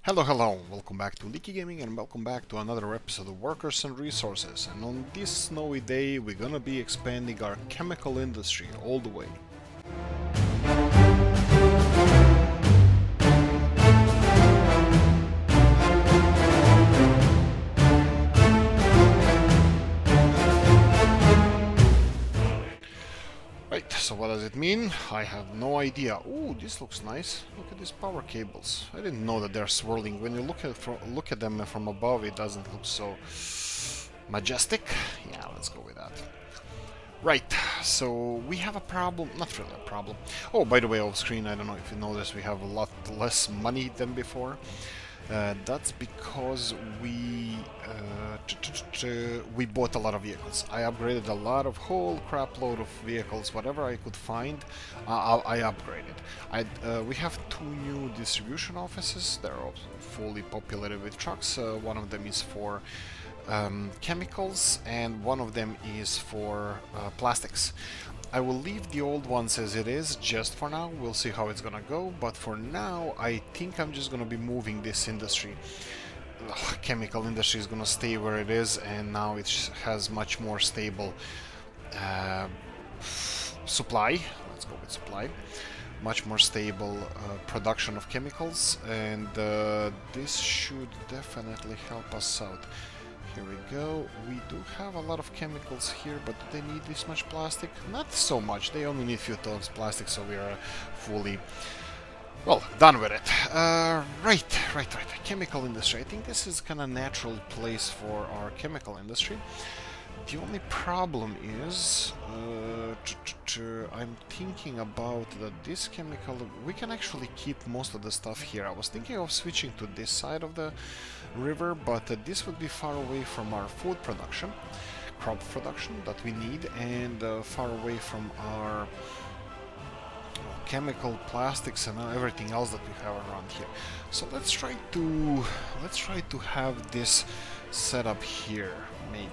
Hello, welcome back to Leaky Gaming and welcome back to another episode of Workers and Resources. And on this snowy day, we're gonna be expanding our chemical industry all the way. Right, so what does it mean? I have no idea. Ooh, this looks nice. Look at these power cables. I didn't know that they're swirling. When you look at them from above, it doesn't look so majestic. Yeah, let's go with that. Right, so we have a problem. Not really a problem. Oh, by the way, off screen, I don't know if you noticed, we have a lot less money than before. That's because we bought a lot of vehicles. I upgraded a lot of whole crap load of vehicles, whatever I could find. I upgraded. We have two new distribution offices. They're all fully populated with trucks. One of them is for chemicals, and one of them is for plastics. I will leave the old ones as it is just for now. We'll see how it's gonna go, but for now I think I'm just gonna be moving this industry. Chemical industry is gonna stay where it is, and now it has much more stable supply. Let's go with supply. Much more stable production of chemicals, and this should definitely help us out. Here we go. We do have a lot of chemicals here, but do they need this much plastic? Not so much. They only need a few tons of plastic, so we are fully, well, done with it. Right. Chemical industry. I think this is kind of natural place for our chemical industry. The only problem is, I'm thinking about that this chemical, we can actually keep most of the stuff here. I was thinking of switching to this side of the river, but this would be far away from our food production, crop production that we need, and far away from our chemical plastics and everything else that we have around here. So let's try to have this set up here, maybe.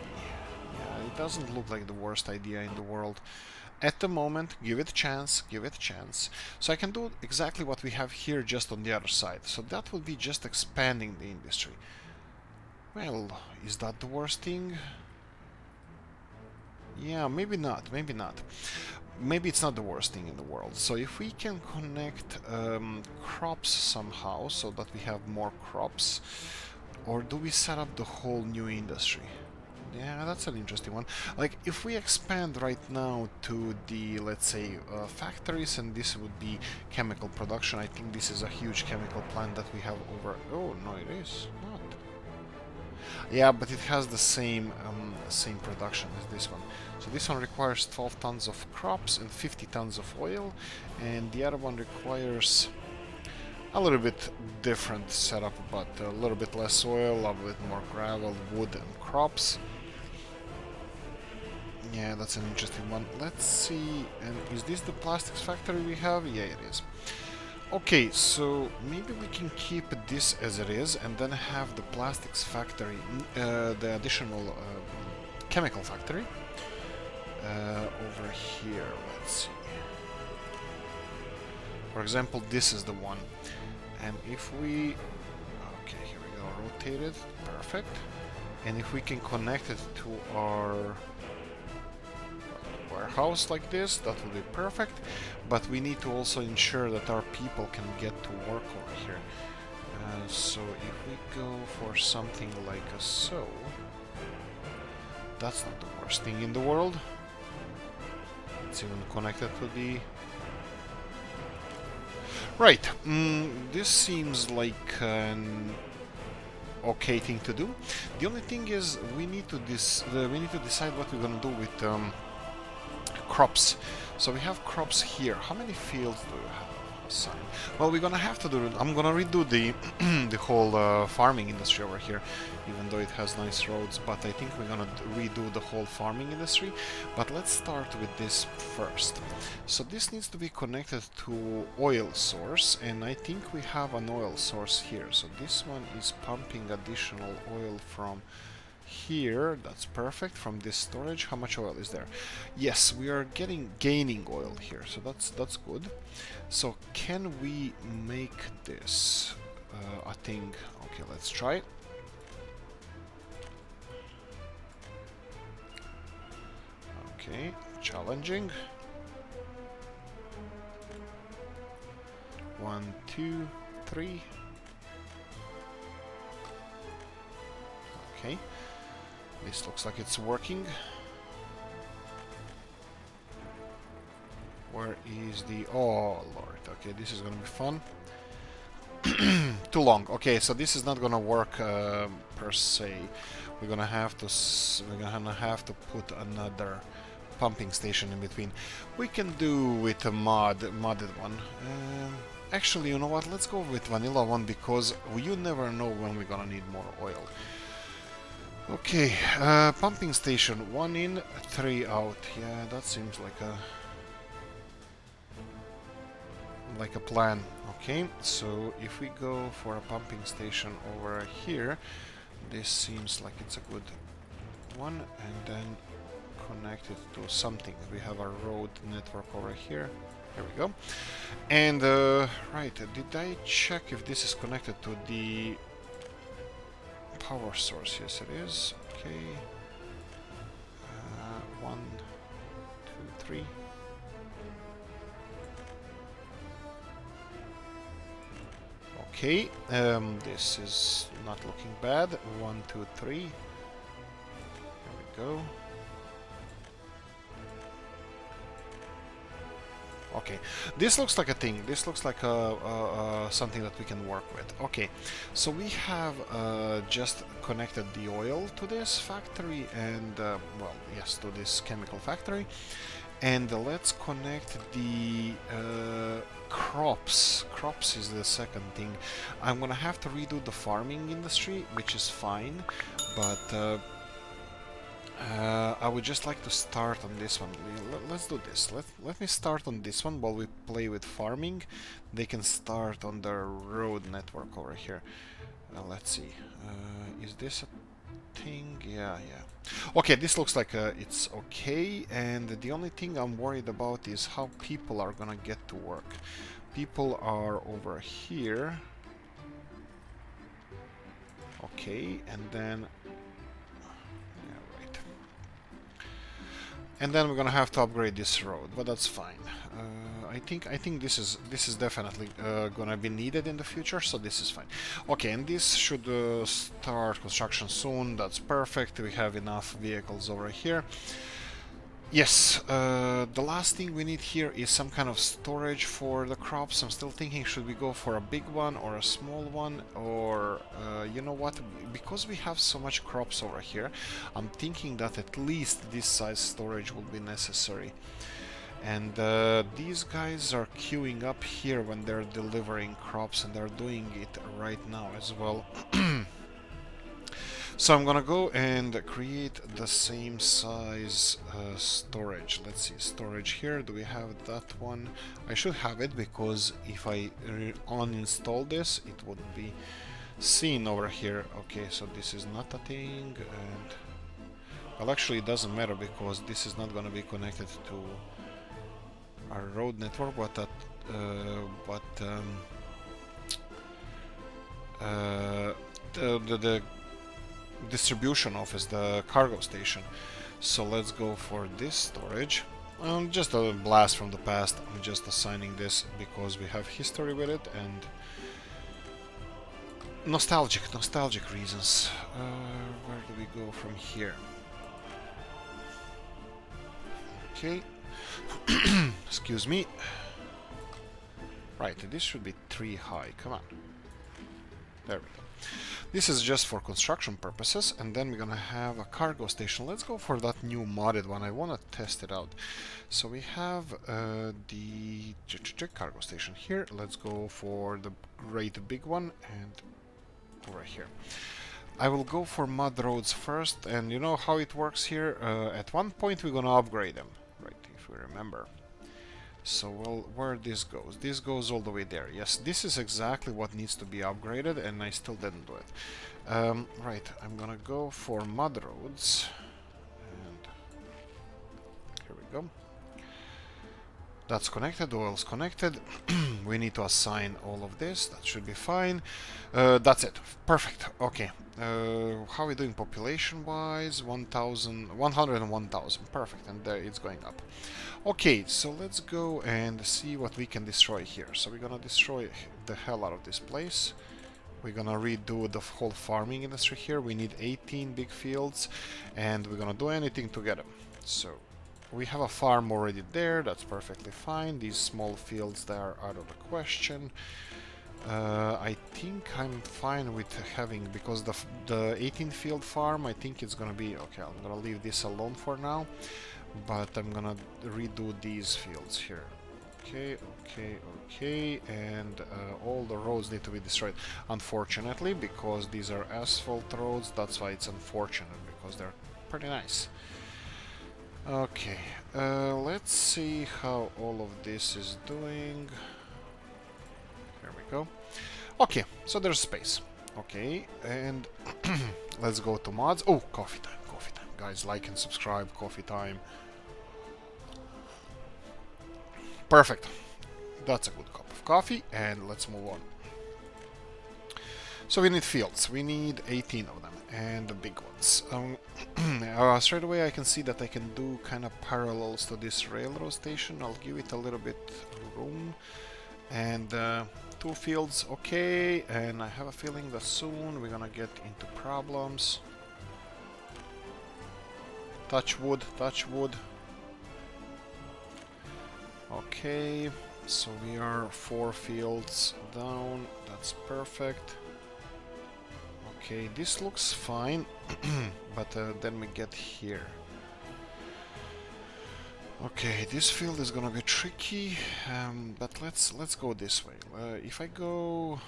It doesn't look like the worst idea in the world. At the moment, give it a chance. So I can do exactly what we have here, just on the other side. So that would be just expanding the industry. Well, is that the worst thing? Yeah, maybe not. Maybe it's not the worst thing in the world. So if we can connect crops somehow, so that we have more crops, or do we set up the whole new industry? Yeah, that's an interesting one. Like, if we expand right now to the, let's say, factories, and this would be chemical production. I think this is a huge chemical plant that we have over... Oh, no, it is not. Yeah, but it has the same production as this one. So this one requires 12 tons of crops and 50 tons of oil, and the other one requires a little bit different setup, but a little bit less oil, a little bit more gravel, wood, and crops. Yeah, that's an interesting one. Let's see, and is this the plastics factory we have? Yeah, it is. Okay, so maybe we can keep this as it is, and then have the plastics factory, the additional chemical factory, over here. Let's see. For example, this is the one. And if we... Okay, here we go, rotate it, perfect. And if we can connect it to our warehouse like this, that will be perfect. But we need to also ensure that our people can get to work over here. So if we go for something like so, that's not the worst thing in the world. It's even connected to the... Right, this seems like an okay thing to do. The only thing is we need to decide what we're gonna do with crops. So we have crops here. How many fields do we have assigned? Well, we're gonna have to do it. I'm gonna redo the the whole farming industry over here, even though it has nice roads. But I think we're gonna redo the whole farming industry. But let's start with this first. So this needs to be connected to oil source, and I think we have an oil source here. So this one is pumping additional oil from here. That's perfect. From this storage, how much oil is there? Yes, we are gaining oil here, so that's good. So can we make this a thing. Okay, let's try. Okay, challenging. 1, 2, 3. Okay, this looks like it's working. Where is the... Oh, Lord. Okay, this is gonna be fun. Too long. Okay, so this is not gonna work per se. We're gonna have to put another pumping station in between. We can do with a modded one. Actually, you know what? Let's go with vanilla one because you never know when we're gonna need more oil. Okay, pumping station, 1 in, 3 out. Yeah, that seems like a plan. Okay, so if we go for a pumping station over here, this seems like it's a good one, and then connect it to something. We have our road network over here. Here we go. And right, did I check if this is connected to the power source? Yes, it is. Okay. 1, 2, 3. Okay, this is not looking bad. 1, 2, 3. Here we go. Okay, this looks like a thing. This looks like something that we can work with. Okay, so we have just connected the oil to this factory and, well, yes, to this chemical factory. And let's connect the crops. Crops is the second thing. I'm gonna have to redo the farming industry, which is fine, but I would just like to start on this one. Let's do this. Let me start on this one while we play with farming. They can start on the road network over here. Let's see. Is this a thing? Yeah. Okay, this looks like it's okay, and the only thing I'm worried about is how people are gonna get to work. People are over here. Okay, and then... And then we're gonna have to upgrade this road, but that's fine. I think this is definitely gonna be needed in the future, so this is fine. Okay, and this should start construction soon. That's perfect. We have enough vehicles over here. Yes, the last thing we need here is some kind of storage for the crops. I'm still thinking, should we go for a big one or a small one, or you know what, because we have so much crops over here, I'm thinking that at least this size storage will be necessary. And these guys are queuing up here when they're delivering crops, and they're doing it right now as well. So I'm gonna go and create the same size storage. Let's see, storage here. Do we have that one? I should have it, because if I uninstall this, it wouldn't be seen over here. Okay, so this is not a thing, and well, actually it doesn't matter, because this is not gonna be connected to our road network, but that the distribution office, the cargo station. So let's go for this storage. Just a blast from the past. I'm just assigning this because we have history with it and nostalgic reasons. Where do we go from here? Okay. Excuse me. Right, this should be 3 high. Come on. There we go. This is just for construction purposes, and then we're gonna have a cargo station. Let's go for that new modded one. I wanna test it out. So we have the cargo station here. Let's go for the great big one, and over here. I will go for mud roads first, and you know how it works here. At one point we're gonna upgrade them, right? If we remember. So, well, where this goes all the way there. Yes, this is exactly what needs to be upgraded, and I still didn't do it. Right, I'm gonna go for mud roads, and here we go. That's connected, oil's connected. We need to assign all of this. That should be fine. That's it. Perfect. Okay. How are we doing population-wise? 1,000, 101,000. Perfect. And there it's going up. Okay, so let's go and see what we can destroy here. So we're gonna destroy the hell out of this place. We're gonna redo the whole farming industry here. We need 18 big fields, and we're gonna do anything to get them. So we have a farm already there. That's perfectly fine. These small fields there are out of the question. I think I'm fine with having, because the 18 field farm, I think it's gonna be okay. I'm gonna leave this alone for now, but I'm gonna redo these fields here. Okay, okay, okay, and all the roads need to be destroyed, unfortunately, because these are asphalt roads. That's why it's unfortunate, because they're pretty nice. Okay, let's see how all of this is doing. There we go. Okay, so there's space. Okay, and let's go to mods. Oh, coffee time, coffee time. Guys, like and subscribe, coffee time. Perfect. That's a good cup of coffee, and let's move on. So we need fields. We need 18 of them, and the big ones. Straight away I can see that I can do kind of parallels to this railroad station. I'll give it a little bit room. And 2 fields, okay. And I have a feeling that soon we're gonna get into problems. Touch wood, touch wood. Okay, so we are 4 fields down. That's perfect. Okay, this looks fine, but then we get here. Okay, this field is gonna be tricky, but let's go this way. If I go,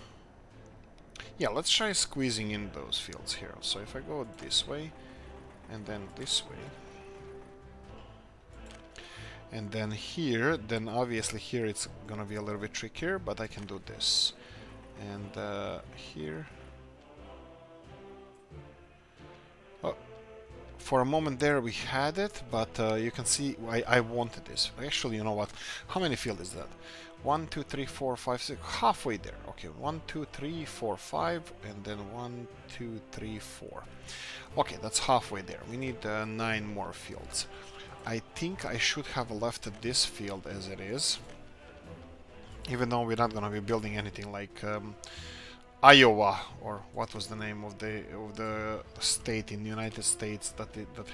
yeah, let's try squeezing in those fields here. So if I go this way, and then this way, and then here, then obviously here it's gonna be a little bit trickier, but I can do this, and here. For a moment there we had it, but you can see I wanted this. Actually, you know what? How many fields is that? 1, 2, 3, 4, 5, 6. Halfway there. Okay, 1, 2, 3, 4, 5, and then 1, 2, 3, 4. Okay, that's halfway there. We need 9 more fields. I think I should have left this field as it is, even though we're not gonna be building anything like Iowa, or what was the name of the state in the United States that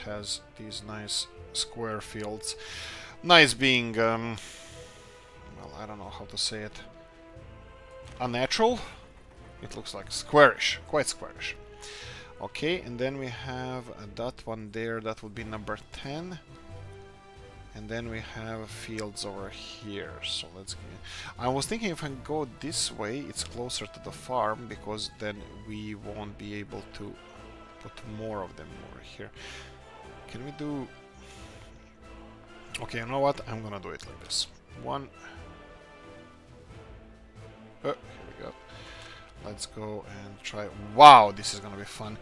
has these nice square fields. Nice being, well, I don't know how to say it. Unnatural? It looks like squarish, quite squarish. Okay, and then we have that one there. That would be number 10. And then we have fields over here. So let's get... I was thinking if I go this way, it's closer to the farm, because then we won't be able to put more of them over here. Can we do... Okay, you know what? I'm gonna do it like this. One... Oh, here we go. Let's go and try... Wow, this is gonna be fun.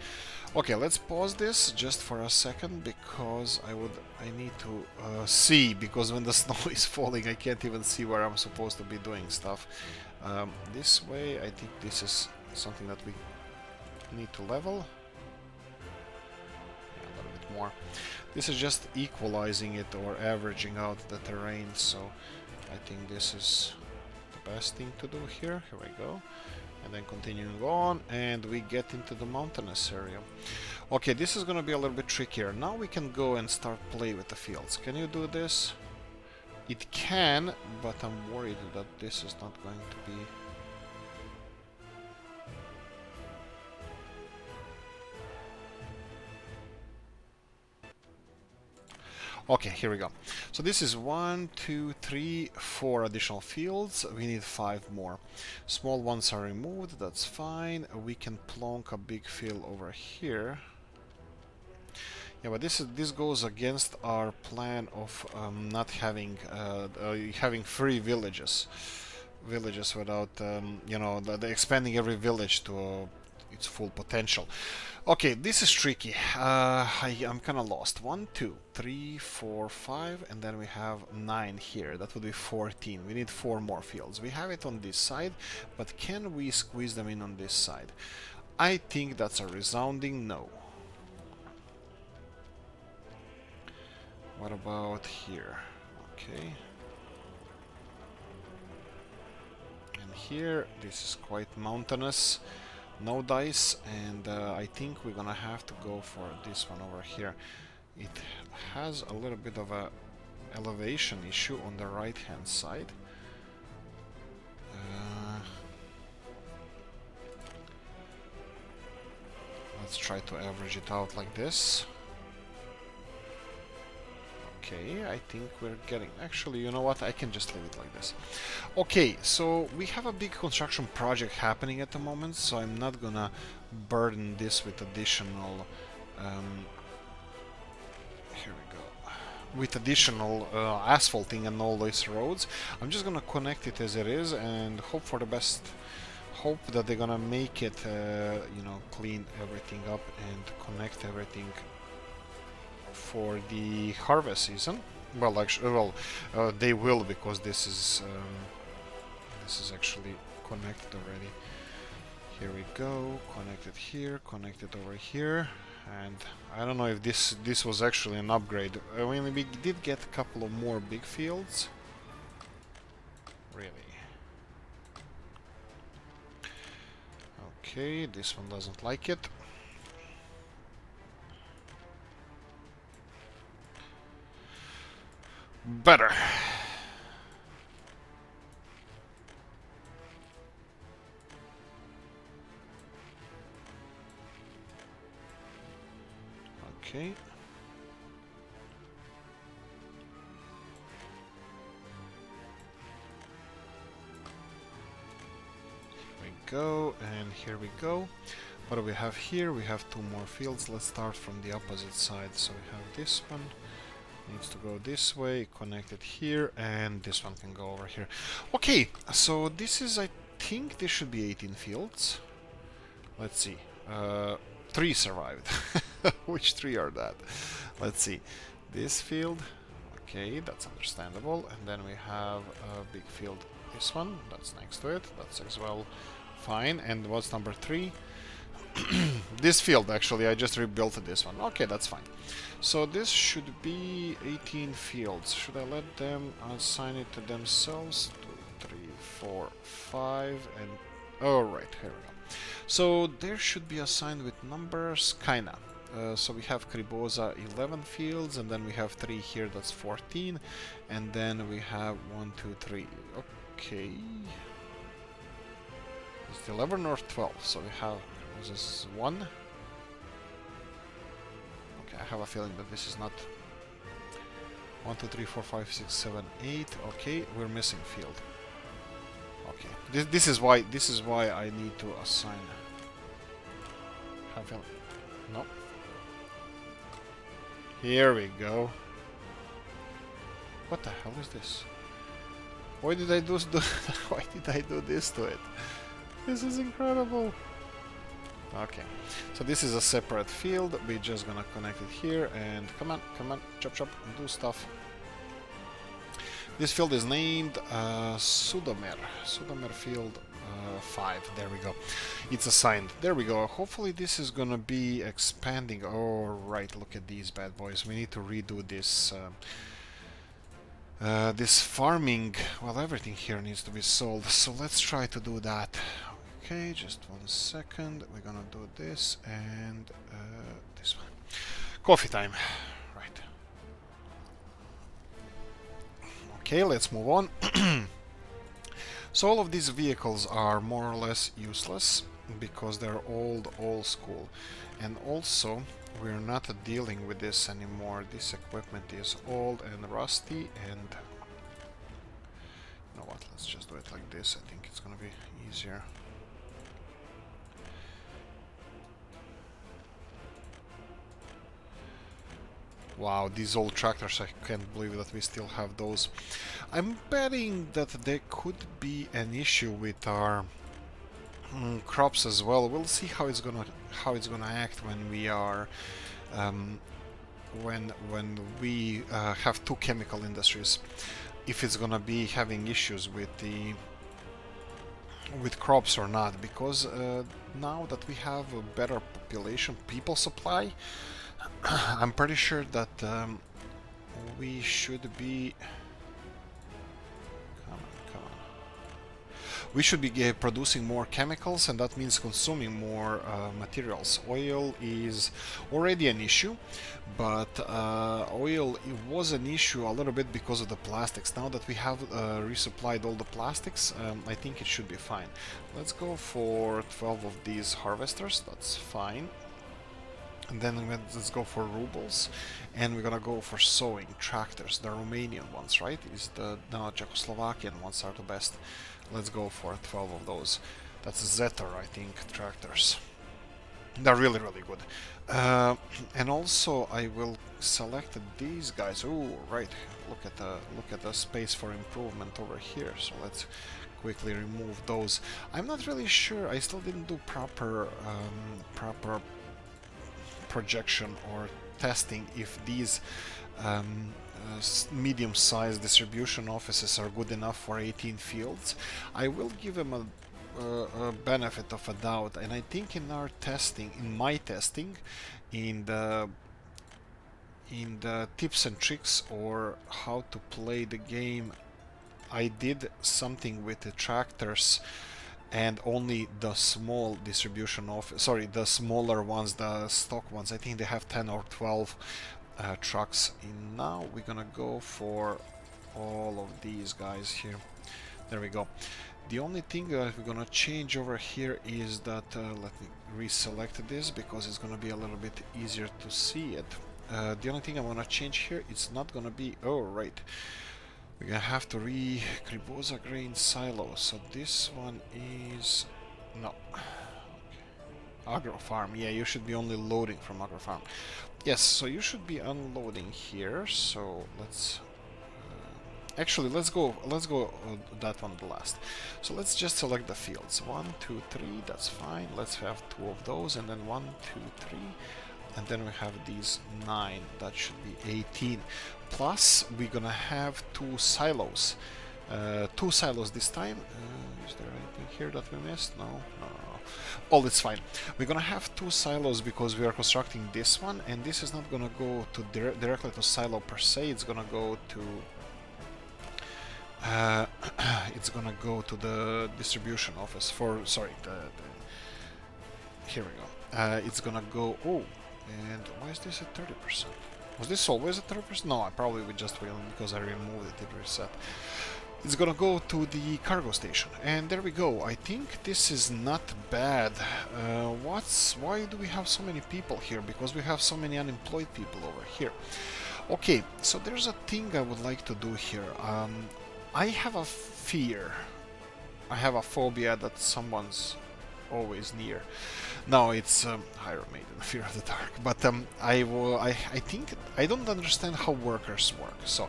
Okay, let's pause this just for a second, because I need to see, because when the snow is falling I can't even see where I'm supposed to be doing stuff. This way, I think this is something that we need to level. Yeah, a little bit more. This is just equalizing it or averaging out the terrain, so I think this is the best thing to do here. Here we go. And then continuing on, and we get into the mountainous area. Okay, this is gonna be a little bit trickier. Now we can go and start play with the fields. Can you do this? It can, but I'm worried that this is not going to be... Okay, here we go. So this is 1, 2, 3, 4 additional fields. We need 5 more. Small ones are removed, that's fine. We can plonk a big field over here. Yeah, but this goes against our plan of not having having free villages without you know, the expanding every village to its full potential. Okay, this is tricky. I'm kind of lost. 1, 2, 3, 4, 5, and then we have 9 here. That would be 14. We need 4 more fields. We have it on this side, but can we squeeze them in on this side? I think that's a resounding no. What about here? Okay. And here, this is quite mountainous. No dice, and I think we're gonna have to go for this one over here. It has a little bit of a elevation issue on the right hand side. Let's try to average it out like this. Okay, I think we're getting... Actually, you know what? I can just leave it like this. Okay, so we have a big construction project happening at the moment, so I'm not gonna burden this with additional... here we go. With additional asphalting and all these roads. I'm just gonna connect it as it is and hope for the best. Hope that they're gonna make it, you know, clean everything up and connect everything for the harvest season. Well, actually, they will, because this is actually connected already. Here we go, connected here, connected over here, and I don't know if this was actually an upgrade. I mean, we did get a couple of more big fields. Really. Okay, this one doesn't like it. Better. Okay. Here we go, and here we go. What do we have here? We have 2 more fields. Let's start from the opposite side. So we have this one. Needs to go this way, connect it here, and this one can go over here. Okay, so this is, I think this should be 18 fields. Let's see. 3 survived. Which 3 are that? Let's see. This field. Okay, that's understandable. And then we have a big field. This one, that's next to it. That's as well fine. And what's number 3? This field, actually, I just rebuilt this one. Okay, that's fine. So this should be 18 fields. Should I let them assign it to themselves? 2, 3, 4, 5, and... Oh, right, here we go. So there should be assigned with numbers, kinda. So we have Kriboza 11 fields, and then we have 3 here, that's 14. And then we have 1, 2, 3. Okay. It's 11 or 12, so we have... Was this 1? Okay, I have a feeling that this is not 1, 2, 3, 4, 5, 6, 7, 8. Okay, we're missing field. Okay, this is why I need to assign. Have no. Here we go. What the hell is this? Why did I do why did I do this to it? This is incredible. Okay, so this is a separate field. We're just gonna connect it here, and come on, chop, do stuff. This field is named Sudomer field 5. There we go. It's assigned. There we go. Hopefully this is gonna be expanding. Oh, right, look at these bad boys. We need to redo this this farming. Well, everything here needs to be sold, so let's try to do that. Okay, just 1 second. We're gonna do this and this one. Coffee time. Right. Okay, let's move on. So all of these vehicles are more or less useless because they're old school. And also, we're not dealing with this anymore. This equipment is old and rusty, and you know what, let's just do it like this. I think it's gonna be easier. Wow, these old tractors, I can't believe that we still have those. I'm betting that there could be an issue with our crops as well. We'll see how it's gonna act when we are um, when we have two chemical industries. If it's gonna be having issues with crops or not, because now that we have a better population people supply, I'm pretty sure that we should be come on. We should be producing more chemicals, and that means consuming more materials. Oil is already an issue, but oil it was an issue a little bit because of the plastics. Now that we have resupplied all the plastics, I think it should be fine. Let's go for 12 of these harvesters, that's fine. And then let's go for rubles, and we're gonna go for sowing tractors, the Romanian ones, right? Is the no, Czechoslovakian ones are the best. Let's go for 12 of those. That's Zetor, I think, tractors. They're really, really good. And also, I will select these guys. Oh, right. Look at the space for improvement over here. So let's quickly remove those. I'm not really sure. I still didn't do proper projection or testing if these medium-sized distribution offices are good enough for 18 fields. I will give them a benefit of a doubt, and I think in our testing, in my testing, in the tips and tricks or how to play the game, I did something with the tractors and only the small distribution the smaller ones, the stock ones. I think they have 10 or 12 trucks. And now we're gonna go for all of these guys here. There we go. The only thing that we're gonna change over here is that let me reselect this because it's gonna be a little bit easier to see it. The only thing I'm gonna change here, it's not gonna be, oh right, we're gonna have to Kriboza grain silo. So this one is no agro farm. Yeah, you should be only loading from agro farm. Yes, so you should be unloading here. So let's actually let's go that one the last. So let's just select the fields. 1, 2, 3. That's fine. Let's have 2 of those, and then 1, 2, 3. And then we have these 9, that should be 18. Plus, we're gonna have 2 silos. 2 silos this time. Is there anything here that we missed? No. Oh, it's fine. We're gonna have 2 silos because we are constructing this one, and this is not gonna go to directly to silo per se. It's gonna go to the distribution office for, sorry, here we go. It's gonna go, oh, and why is this at 30%? Was this always at 30%? No, I probably would just wait because I removed it, it reset. It's gonna go to the cargo station, and there we go. I think this is not bad. Why do we have so many people here? Because we have so many unemployed people over here. Okay, so there's a thing I would like to do here. I have a fear. I have a phobia that someone's always near. No, it's Higher Maiden, Fear of the Dark. But I think I don't understand how workers work. So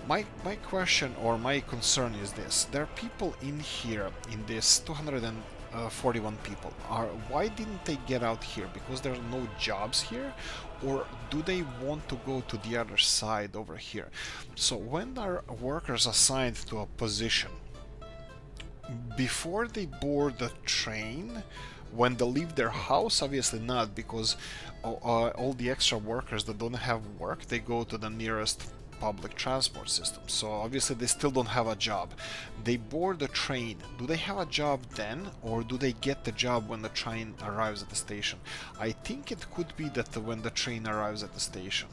my question or my concern is this: there are people in here, in this 241 people. Why didn't they get out here? Because there are no jobs here, or do they want to go to the other side over here? So when are workers assigned to a position, before they board the train, when they leave their house? Obviously not, because all the extra workers that don't have work, they go to the nearest public transport system. So obviously they still don't have a job. They board the train. Do they have a job then, or do they get the job when the train arrives at the station? I think it could be that when the train arrives at the station.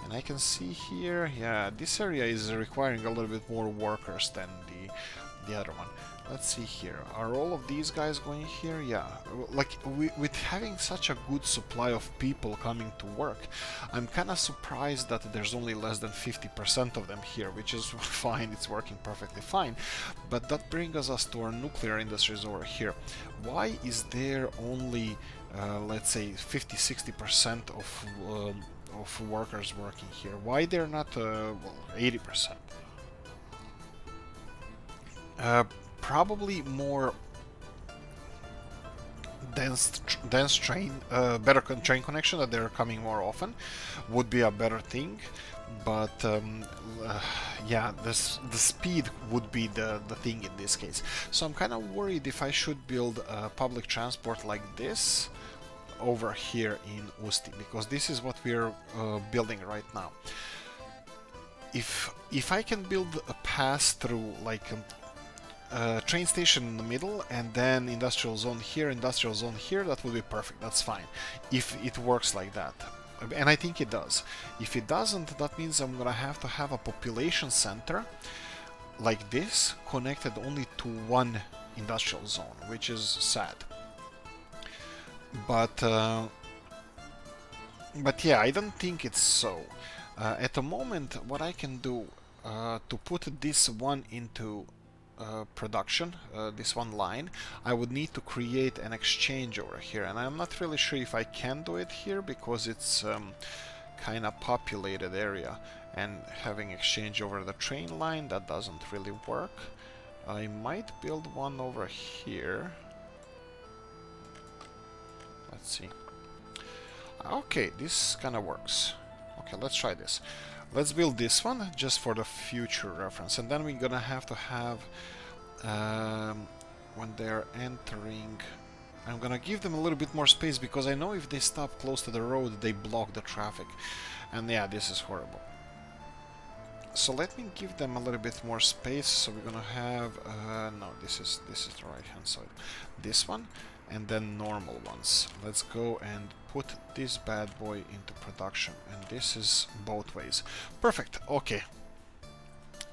And I can see here, yeah, this area is requiring a little bit more workers than the other one. Let's see here. Are all of these guys going here? Yeah. Like, with having such a good supply of people coming to work, I'm kind of surprised that there's only less than 50% of them here, which is fine. It's working perfectly fine. But that brings us to our nuclear industries over here. Why is there only, let's say, 50-60% of workers working here? Why they're not 80%? Probably more dense train, better train connection, that they're coming more often, would be a better thing. But yeah, the speed would be the thing in this case. So I'm kind of worried if I should build public transport like this over here in Usti, because this is what we're building right now. If I can build a pass through, like train station in the middle and then industrial zone here, that would be perfect. That's fine if it works like that, and I think it does. If it doesn't, that means I'm gonna have to have a population center like this connected only to one industrial zone, which is sad. But yeah, I don't think it's so. At the moment, what I can do to put this one into production, this one line, I would need to create an exchange over here, and I'm not really sure if I can do it here because it's kind of populated area, and having exchange over the train line, that doesn't really work. I might build one over here. Let's see. Okay, this kind of works. Okay, let's try this. Let's build this one just for the future reference, and then we're gonna have to have when they're entering, I'm gonna give them a little bit more space, because I know if they stop close to the road they block the traffic, and yeah, this is horrible. So let me give them a little bit more space. So we're gonna have no, this is the right hand side, this one, and then normal ones. Let's go and put this bad boy into production, and this is both ways. Perfect. Okay.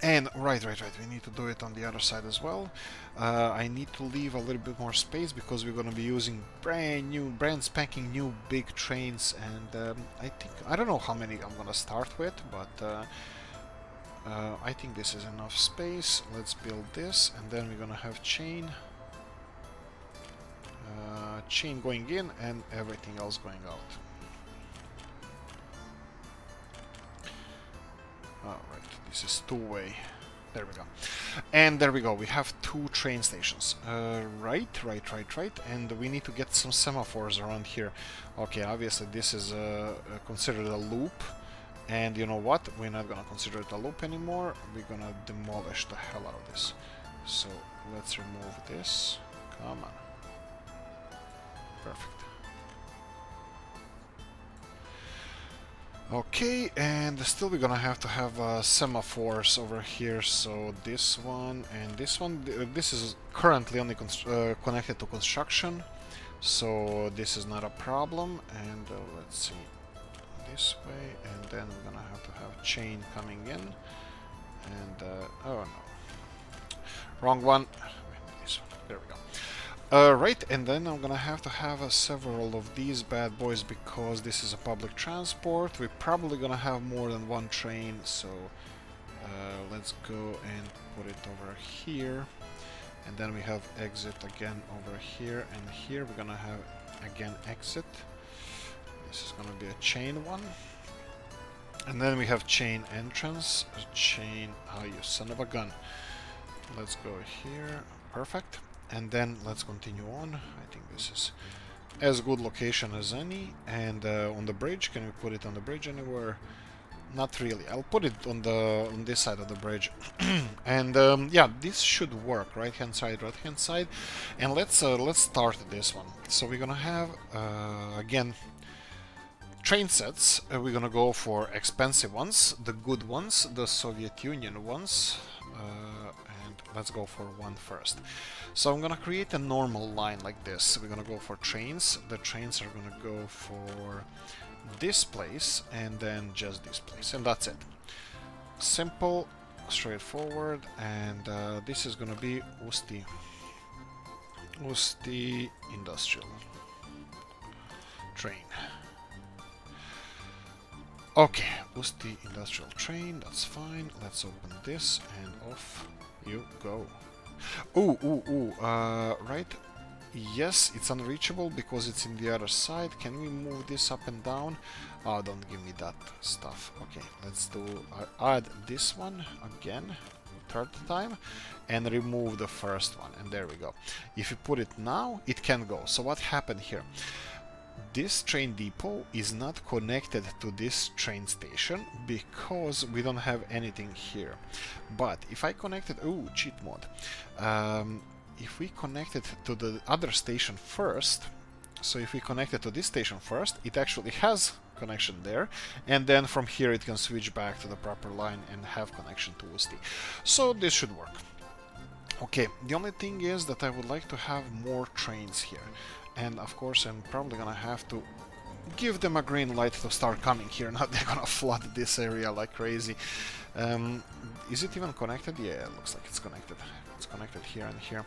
And right, we need to do it on the other side as well. I need to leave a little bit more space because we're gonna be using brand spanking new big trains, and I don't know how many I'm gonna start with, but I think this is enough space. Let's build this, and then we're gonna have chain going in and everything else going out. Alright, this is two-way. There we go. And there we go, we have two train stations. Right, and we need to get some semaphores around here. Okay, obviously this is considered a loop, and you know what? We're not gonna consider it a loop anymore. We're gonna demolish the hell out of this. So let's remove this. Come on. Perfect. Okay, and still we're gonna have to have semaphores over here. So this one and this one. This is currently only connected to construction, so this is not a problem. And let's see, this way, and then we're gonna have to have chain coming in. And oh no, wrong one. This one. There we go. Right, and then I'm gonna have to have several of these bad boys because this is a public transport. We're probably gonna have more than one train, so let's go and put it over here. And then we have exit again over here, and here we're gonna have again exit. This is gonna be a chain one. And then we have chain entrance, chain, oh you son of a gun. Let's go here, perfect. And then let's continue on. I think this is as good location as any. And on the bridge, can we put it on the bridge anywhere? Not really. I'll put it on this side of the bridge. And yeah, this should work. Right hand side. And let's start this one. So we're gonna have again train sets. We're gonna go for expensive ones, the good ones, the Soviet Union ones. Let's go for one first. So I'm gonna create a normal line like this. We're gonna go for trains. The trains are gonna go for this place and then just this place, and that's it. Simple, straightforward, and this is gonna be Usti Industrial Train. Okay, Usti Industrial Train, that's fine. Let's open this and off you go. Right. Yes, it's unreachable because it's in the other side. Can we move this up and down? Oh, don't give me that stuff. Okay, let's do add this one again. third time and remove the first one, and there we go. If you put it now, it can go. So what happened here? This train depot is not connected to this train station because we don't have anything here. But if I connected, ooh, cheat mode. If we connect it to the other station first, so if we connect it to this station first, it actually has connection there, and then from here it can switch back to the proper line and have connection to Usti. So this should work. Okay, the only thing is that I would like to have more trains here. And of course I'm probably gonna have to give them a green light to start coming here. Now they're gonna flood this area like crazy. Is it even connected? Yeah, it looks like it's connected. It's connected here and here.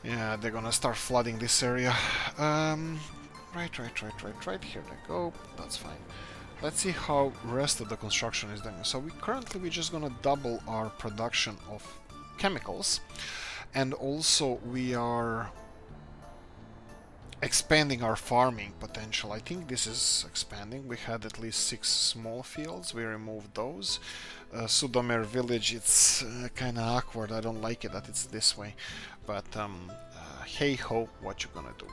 Yeah, they're gonna start flooding this area. Right. Here they go. That's fine. Let's see how rest of the construction is doing. So we're just gonna double our production of chemicals, and also we are expanding our farming potential. I think this is expanding. We had at least 6 small fields. We removed those. Sudomir village, it's kind of awkward. I don't like it that it's this way. But hey ho, what you gonna do?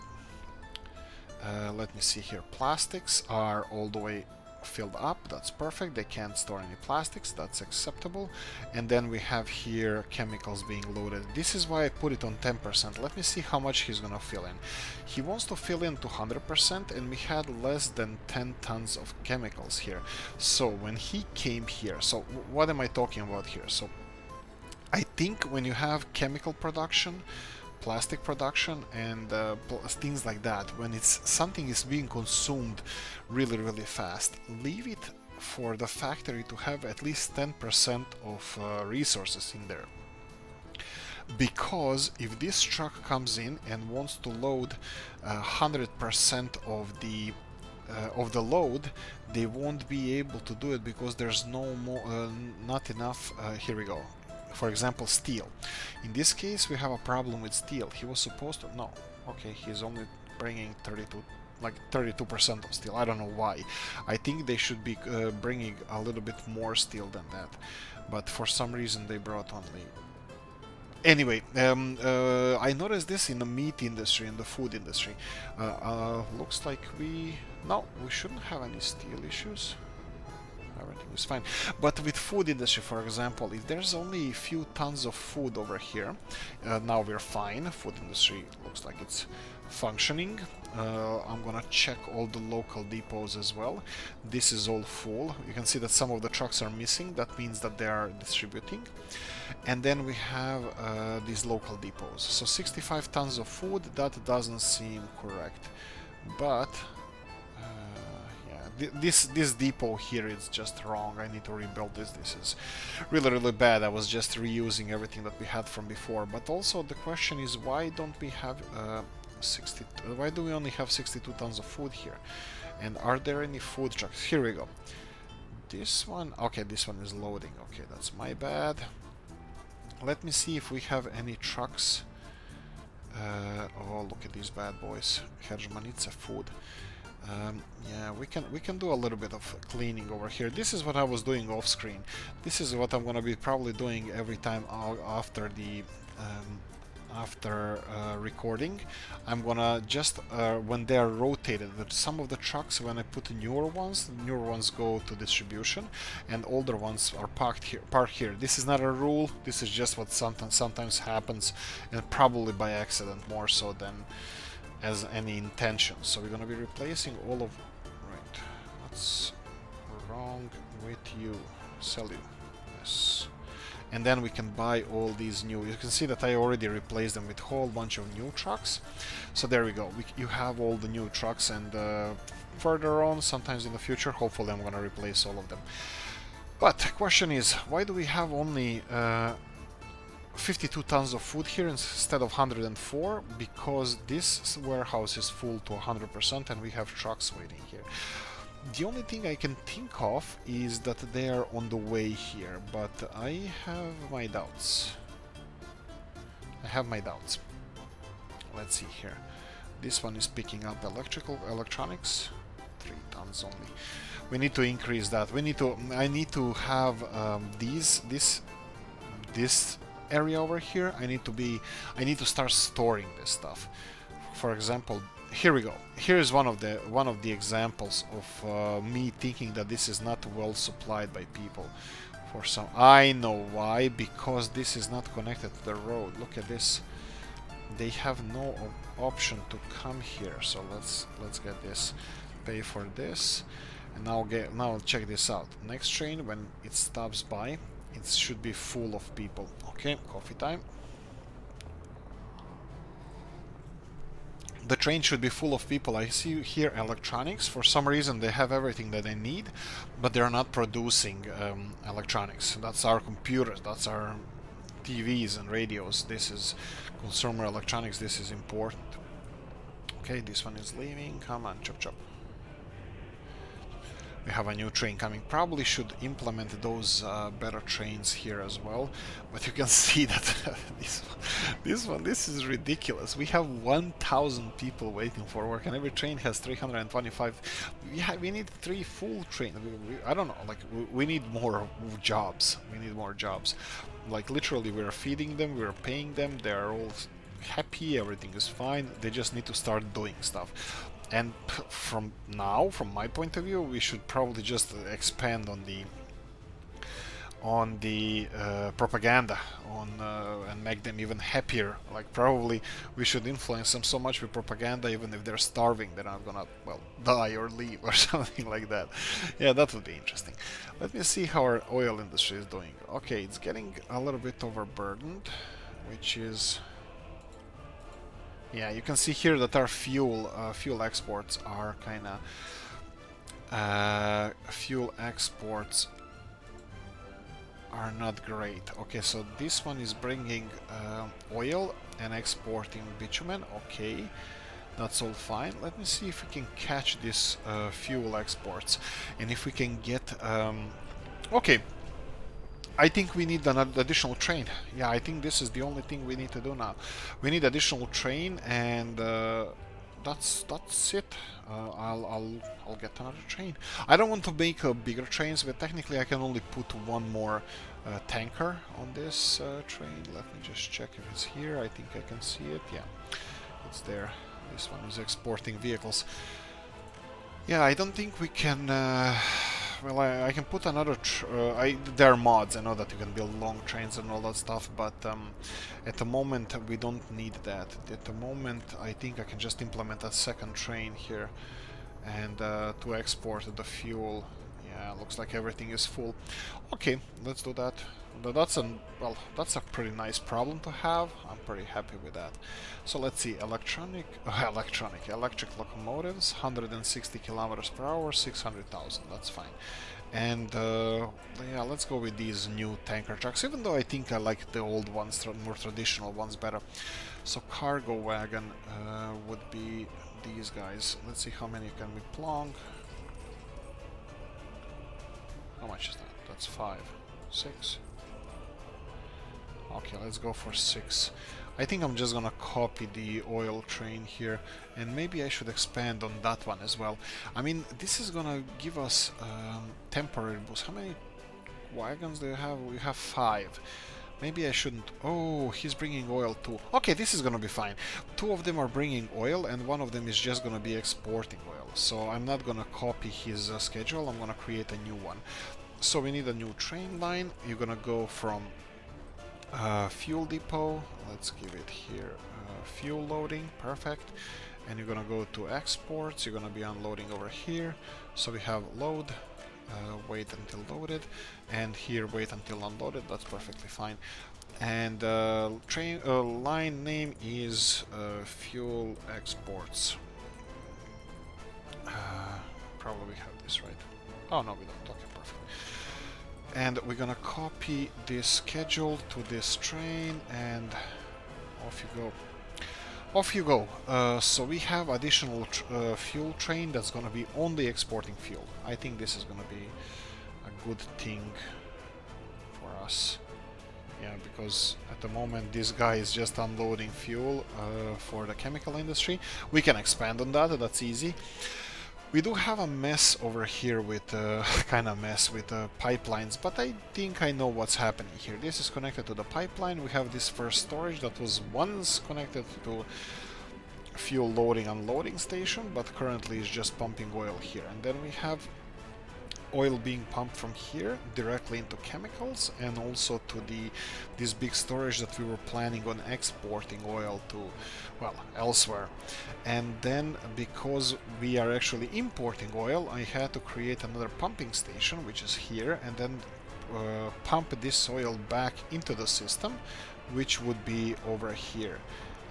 Let me see here. Plastics are all the way filled up. That's perfect. They can't store any plastics. That's acceptable. And then we have here chemicals being loaded. This is why I put it on 10%. Let me see how much he's gonna fill in. He wants to fill in to 100%, and we had less than 10 tons of chemicals here. So when he came here, so what am I talking about here? So I think when you have chemical production, plastic production, and things like that, when something is being consumed really fast, leave it for the factory to have at least 10% of resources in there. Because if this truck comes in and wants to load 100% of the load, they won't be able to do it because there's not enough. Here we go. For example, steel. In this case, we have a problem with steel. He was supposed to... No. Okay, he's only bringing 32% of steel. I don't know why. I think they should be bringing a little bit more steel than that. But for some reason, they brought only... Anyway, I noticed this in the meat industry, in the food industry. Looks like No, we shouldn't have any steel issues. Everything is fine. But with food industry, for example, if there's only a few tons of food over here, now we're fine. Food industry looks like it's functioning. I'm gonna check all the local depots as well. This is all full. You can see that some of the trucks are missing. That means that they are distributing. And then we have these local depots. So 65 tons of food, that doesn't seem correct. But this depot here is just wrong. I need to rebuild this. This is really bad. I was just reusing everything that we had from before. But also the question is, why don't we have why do we only have 62 tons of food here? And are there any food trucks? Here we go. This one, okay, this one is loading. Okay, that's my bad. Let me see if we have any trucks. Oh, look at these bad boys. Hegemonica food. Yeah, we can do a little bit of cleaning over here. This is what I was doing off screen. This is what I'm gonna be probably doing every time after the recording. I'm gonna just when they are rotated, some of the trucks, when I put the newer ones go to distribution, and older ones are parked here. This is not a rule. This is just what sometimes happens, and probably by accident more so than as any intention. So we're gonna be replacing all of... Right, what's wrong with you? Sell you. Yes. And then we can buy all these new... You can see that I already replaced them with a whole bunch of new trucks. So there we go. You have all the new trucks, and further on, sometimes in the future, hopefully I'm gonna replace all of them. But the question is, why do we have only 52 tons of food here instead of 104? Because this warehouse is full to 100% and we have trucks waiting here. The only thing I can think of is that they are on the way here, but I have my doubts. Let's see here. This one is picking up electronics. 3 tons only. We need to increase that. I need to have this this area over here, I need to start storing this stuff. For example, here we go. Here is one of the examples of me thinking that this is not well supplied by people. For some, I know why, because this is not connected to the road. Look at this. They have no option to come here. So let's get this. Pay for this, and now check this out. Next train, when it stops by, it should be full of people. Okay, coffee time. The train should be full of people. I see here electronics. For some reason they have everything that they need, but they're not producing electronics. That's our computers, that's our TVs and radios. This is consumer electronics. This is important. Okay, this one is leaving. Come on, chop chop. We have a new train coming. Probably should implement those better trains here as well. But you can see that this is ridiculous. We have 1,000 people waiting for work, and every train has 325. We need 3 full trains. I don't know. Like we need more jobs. We need more jobs. Like literally, we're feeding them. We're paying them. They are all happy. Everything is fine. They just need to start doing stuff. And from my point of view, we should probably just expand on the propaganda and make them even happier. Like probably we should influence them so much with propaganda, even if they're starving, they're not gonna, well, die or leave or something like that. Yeah, that would be interesting. Let me see how our oil industry is doing. Okay, it's getting a little bit overburdened, which is... Yeah, you can see here that our fuel exports are fuel exports are not great. Okay, so this one is bringing oil and exporting bitumen. Okay, that's all fine. Let me see if we can catch this fuel exports, and if we can get okay. I think we need an additional train. Yeah, I think this is the only thing we need to do now. We need additional train, and that's it. I'll get another train. I don't want to make bigger trains, but technically I can only put one more tanker on this train. Let me just check if it's here. I think I can see it. Yeah, it's there. This one is exporting vehicles. Yeah, I don't think we can... well, I can put another... there are mods, I know that you can build long trains and all that stuff, but at the moment we don't need that. At the moment I think I can just implement a second train here and to export the fuel. Yeah, looks like everything is full. Okay, let's do that. That's a pretty nice problem to have. I'm pretty happy with that. So let's see, electric locomotives, 160 kilometers per hour, 600,000. That's fine. And yeah, let's go with these new tanker trucks. Even though I think I like the old ones, more traditional ones, better. So cargo wagon would be these guys. Let's see how many can we plonk. How much is that? That's 5, 6. Okay, let's go for 6. I think I'm just gonna copy the oil train here, and maybe I should expand on that one as well. I mean, this is gonna give us temporary boost. How many wagons do you have? We have 5. Maybe I shouldn't... Oh, he's bringing oil too. Okay, this is gonna be fine. 2 of them are bringing oil, and 1 of them is just gonna be exporting oil. So I'm not gonna copy his schedule, I'm gonna create a new one. So we need a new train line. You're gonna go from fuel depot, let's give it here, fuel loading, perfect. And you're gonna go to exports, you're gonna be unloading over here. So we have load, wait until loaded, and here wait until unloaded. That's perfectly fine. And train line name is fuel exports. Probably have this right. Oh no, we don't. Okay, perfect. And we're gonna copy this schedule to this train, and off you go. Off you go. So we have additional fuel train that's gonna be only exporting fuel. I think this is gonna be a good thing for us. Yeah, because at the moment this guy is just unloading fuel for the chemical industry. We can expand on that, that's easy. We do have a mess over here with kind of mess with pipelines, but I think I know what's happening here. This is connected to the pipeline. We have this first storage that was once connected to fuel loading unloading station, but currently is just pumping oil here. And then we have oil being pumped from here directly into chemicals, and also to this big storage that we were planning on exporting oil to, well, elsewhere. And then because we are actually importing oil, I had to create another pumping station, which is here, and then pump this oil back into the system, which would be over here.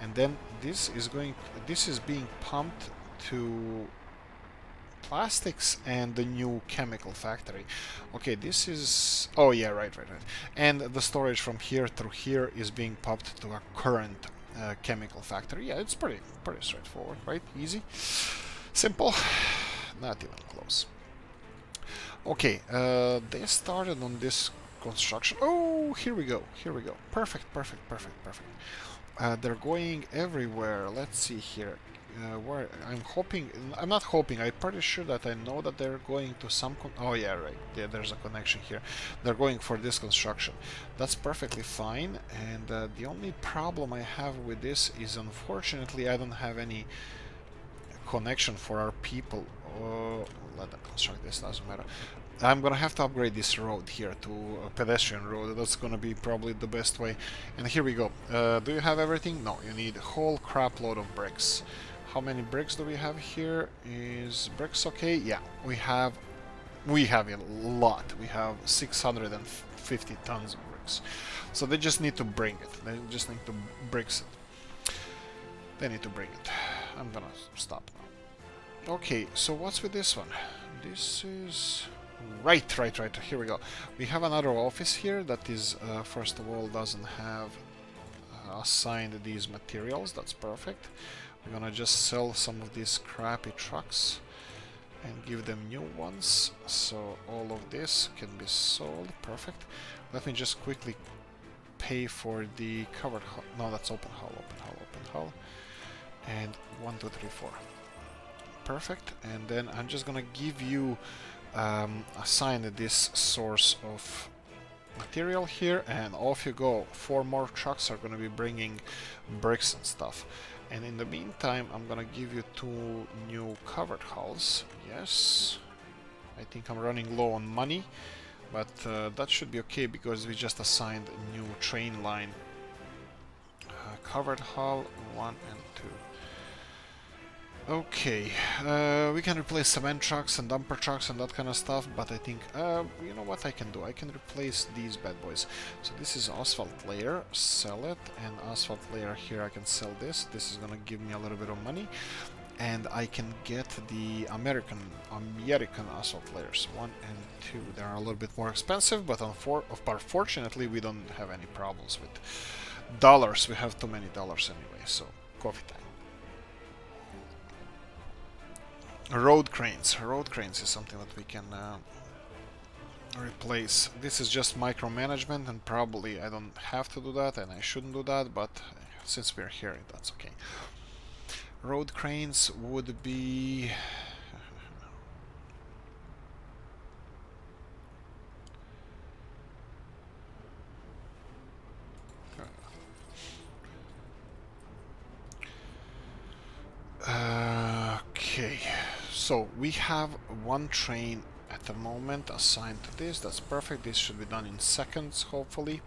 And then this is being pumped to plastics and the new chemical factory. Okay, this is, oh yeah, right. And the storage from here through here is being pumped to a current chemical factory. Yeah, it's pretty straightforward, right? Easy, simple, not even close. Okay, they started on this construction. Oh, here we go. Perfect. They're going everywhere. Let's see here. Where I'm not hoping, I'm pretty sure that I know that they're going to some oh yeah, right, yeah, there's a connection here. They're going for this construction. That's perfectly fine, and the only problem I have with this is, unfortunately, I don't have any connection for our people. Let them construct this, doesn't matter. I'm gonna have to upgrade this road here to a pedestrian road. That's gonna be probably the best way. And here we go. Do you have everything? No, you need a whole crap load of bricks. How many bricks do we have here? Is bricks okay? Yeah, we have a lot. We have 650 tons of bricks. So they just need to bring it. They just need to bricks it. They need to bring it. I'm gonna stop now. Okay, so what's with this one? This is right. Here we go. We have another office here that is, first of all, doesn't have assigned these materials. That's perfect. We're gonna just sell some of these crappy trucks and give them new ones. So all of this can be sold. Perfect. Let me just quickly pay for the covered hull. No, that's open hull. And 1, 2, 3, 4. Perfect. And then I'm just gonna give you assign this source of material here, and off you go. 4 more trucks are going to be bringing bricks and stuff. And in the meantime, I'm going to give you 2 new covered hulls. Yes, I think I'm running low on money, but that should be okay because we just assigned a new train line. Covered hull 1 and 2. Okay, we can replace cement trucks and dumper trucks and that kind of stuff, but I think, you know what I can do? I can replace these bad boys. So this is asphalt layer, sell it, and asphalt layer here I can sell this. This is gonna give me a little bit of money, and I can get the American asphalt layers, 1 and 2. They're a little bit more expensive, but unfortunately we don't have any problems with dollars. We have too many dollars anyway, so coffee time. Road cranes is something that we can replace. This is just micromanagement, and probably I don't have to do that, and I shouldn't do that, but since we're here, that's okay. Road cranes would be... Okay, so we have 1 train at the moment assigned to this. That's perfect. This should be done in seconds, hopefully.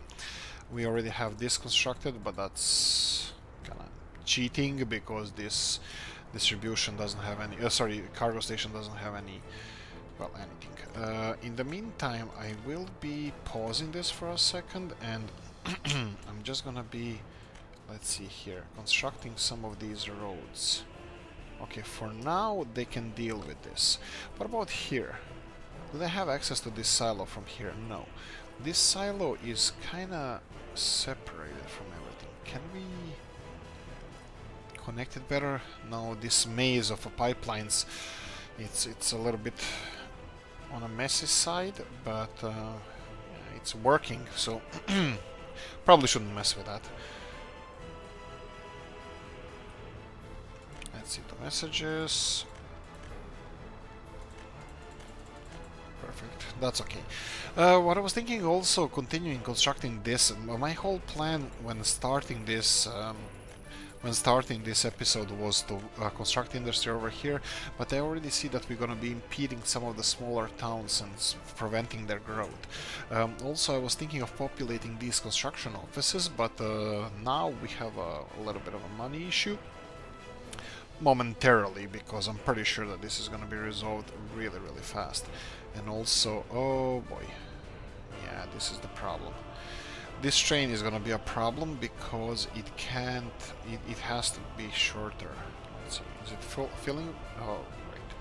We already have this constructed, but that's kind of cheating because this distribution doesn't have any... cargo station doesn't have any... well, anything. In the meantime, I will be pausing this for a second, and I'm just gonna be... let's see here, constructing some of these roads. Okay, for now they can deal with this. What about here? Do they have access to this silo from here? No. This silo is kinda separated from everything. Can we connect it better? No, this maze of pipelines, it's a little bit on a messy side, but it's working, so probably shouldn't mess with that. Let's see the messages. That's okay. What I was thinking also, continuing constructing this, my whole plan when starting this episode was to construct industry over here, but I already see that we're gonna be impeding some of the smaller towns and preventing their growth. Also, I was thinking of populating these construction offices, but now we have a little bit of a money issue. Momentarily, because I'm pretty sure that this is gonna be resolved really, really fast. And also, oh boy, yeah, this is the problem. This train is gonna be a problem because it can't, it has to be shorter. Let's see, is it filling? Oh, right.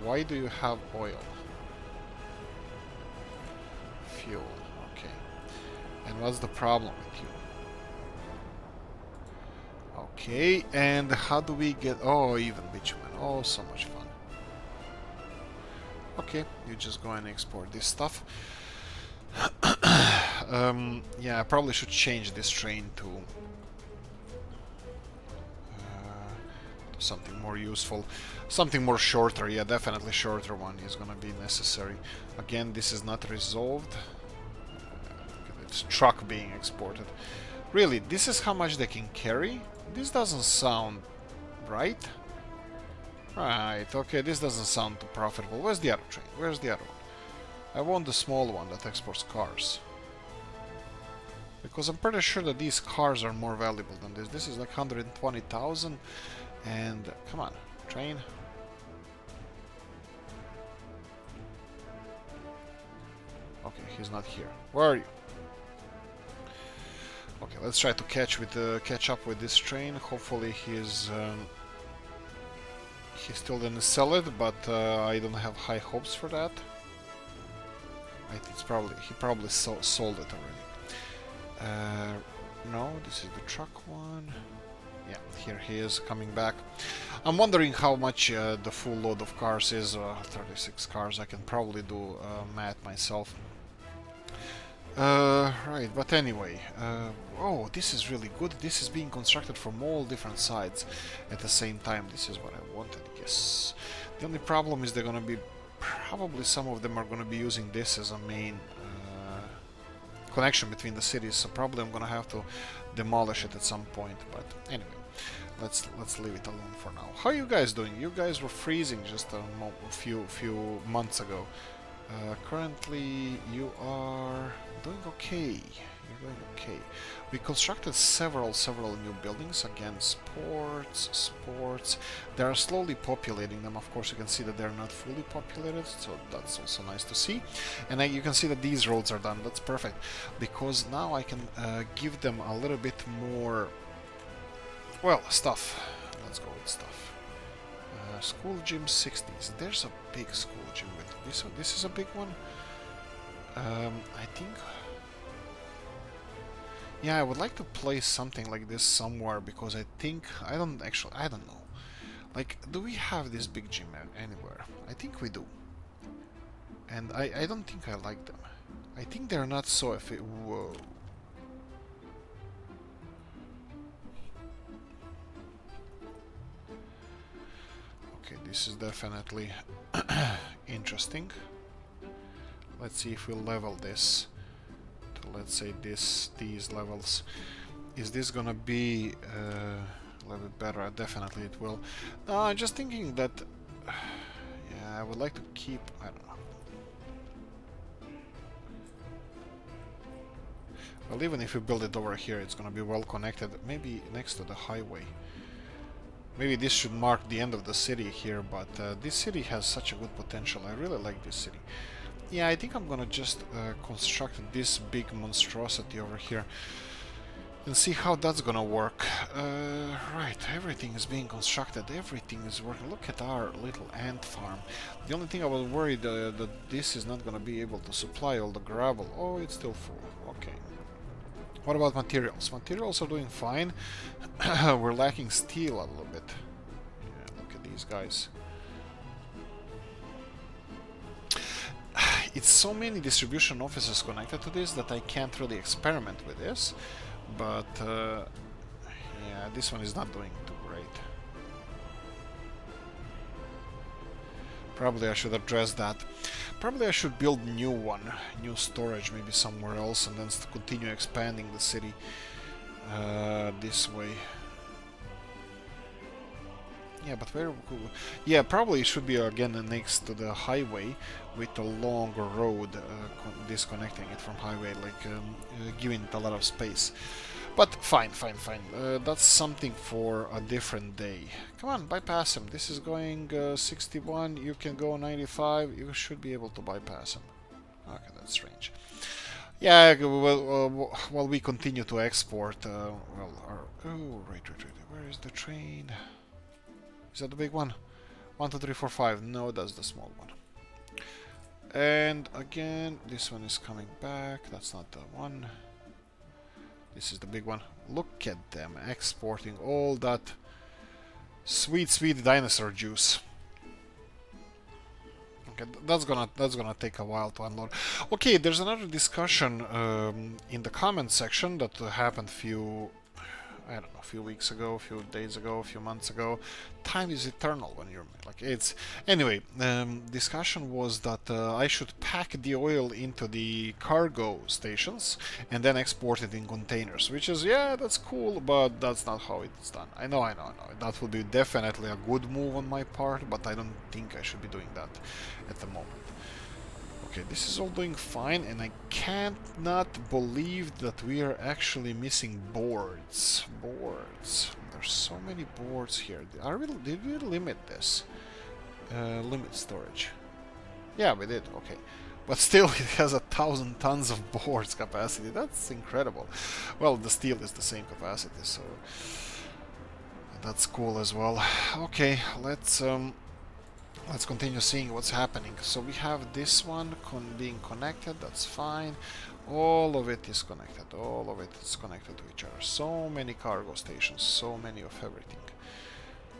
Why do you have oil? Fuel, okay. And what's the problem with you? Okay, and how do we get... Oh, even bitumen. Oh, so much fun. Okay, you just go and export this stuff. Yeah, I probably should change this train to something more useful. Something more shorter. Yeah, definitely shorter one is gonna be necessary. Again, this is not resolved. It's truck being exported. Really, this is how much they can carry? This doesn't sound right. Right, okay, this doesn't sound too profitable. Where's the other train? Where's the other one? I want the small one that exports cars. Because I'm pretty sure that these cars are more valuable than this. This is like 120,000. And, come on, train. Okay, he's not here. Where are you? Okay, let's try to catch up with this train. Hopefully he still didn't sell it, but I don't have high hopes for that. He probably sold it already. No, this is the truck one. Yeah, here he is coming back. I'm wondering how much the full load of cars is. 36 cars. I can probably do math myself. Right, but anyway, oh, this is really good. This is being constructed from all different sides at the same time. This is what I wanted, yes. The only problem is they're gonna be, probably some of them are gonna be using this as a main connection between the cities, so probably I'm gonna have to demolish it at some point, but anyway. Let's leave it alone for now. How are you guys doing? You guys were freezing just a few months ago. Currently, you are doing okay. You're doing okay. We constructed several new buildings. Again, sports. They are slowly populating them. Of course, you can see that they're not fully populated, so that's also nice to see. And you can see that these roads are done. That's perfect, because now I can give them a little bit more, well, stuff. Let's go with stuff. School gym 60s. There's a big school gym with this one. This is a big one. I think. Yeah, I would like to place something like this somewhere, because I don't know. Like, do we have this big gym anywhere? I think we do. And I don't think I like them. I think they're not so whoa. Okay, this is definitely interesting. Let's see if we level this to, let's say, these levels. Is this gonna be a little bit better? Definitely it will. No, I'm just thinking that yeah, I would like to keep, I don't know. Well, even if we build it over here, it's gonna be well connected, maybe next to the highway. Maybe this should mark the end of the city here, but this city has such a good potential. I really like this city. Yeah, I think I'm gonna just construct this big monstrosity over here and see how that's gonna work. Right, everything is being constructed, everything is working. Look at our little ant farm. The only thing I was worried that this is not gonna be able to supply all the gravel. Oh, it's still full. Okay. What about materials? Materials are doing fine. We're lacking steel a little bit. Yeah, look at these guys. It's so many distribution offices connected to this that I can't really experiment with this. But yeah, this one is not doing too great. Probably I should address that. Probably I should build new storage, maybe somewhere else, and then continue expanding the city this way. Yeah, but where? Yeah, probably it should be again next to the highway with a long road disconnecting it from highway, like giving it a lot of space. But fine. That's something for a different day. Come on, bypass him. This is going 61. You can go 95. You should be able to bypass him. Okay, that's strange. Yeah, well, while we continue to export, oh, right. Where is the train? Is that the big one? 1, 2, 3, 4, 5. No, that's the small one. And again, this one is coming back. That's not the one. This is the big one. Look at them exporting all that sweet dinosaur juice. Okay, that's gonna take a while to unload. Okay, there's another discussion in the comment section that happened a few weeks ago, a few days ago, a few months ago. Time is eternal when you're like it's. Anyway, discussion was that I should pack the oil into the cargo stations and then export it in containers, which is, yeah, that's cool, but that's not how it's done. I know. That would be definitely a good move on my part, but I don't think I should be doing that at the moment. Okay, this is all doing fine, and I can't not believe that we are actually missing boards. There's so many boards here. Did we limit this? Limit storage. Yeah, we did. Okay. But still, it has 1,000 tons of boards capacity. That's incredible. Well, the steel is the same capacity, so that's cool as well. Okay, let's continue seeing what's happening. So we have this one being connected, that's fine. All of it is connected. All of it is connected to each other. So many cargo stations, so many of everything.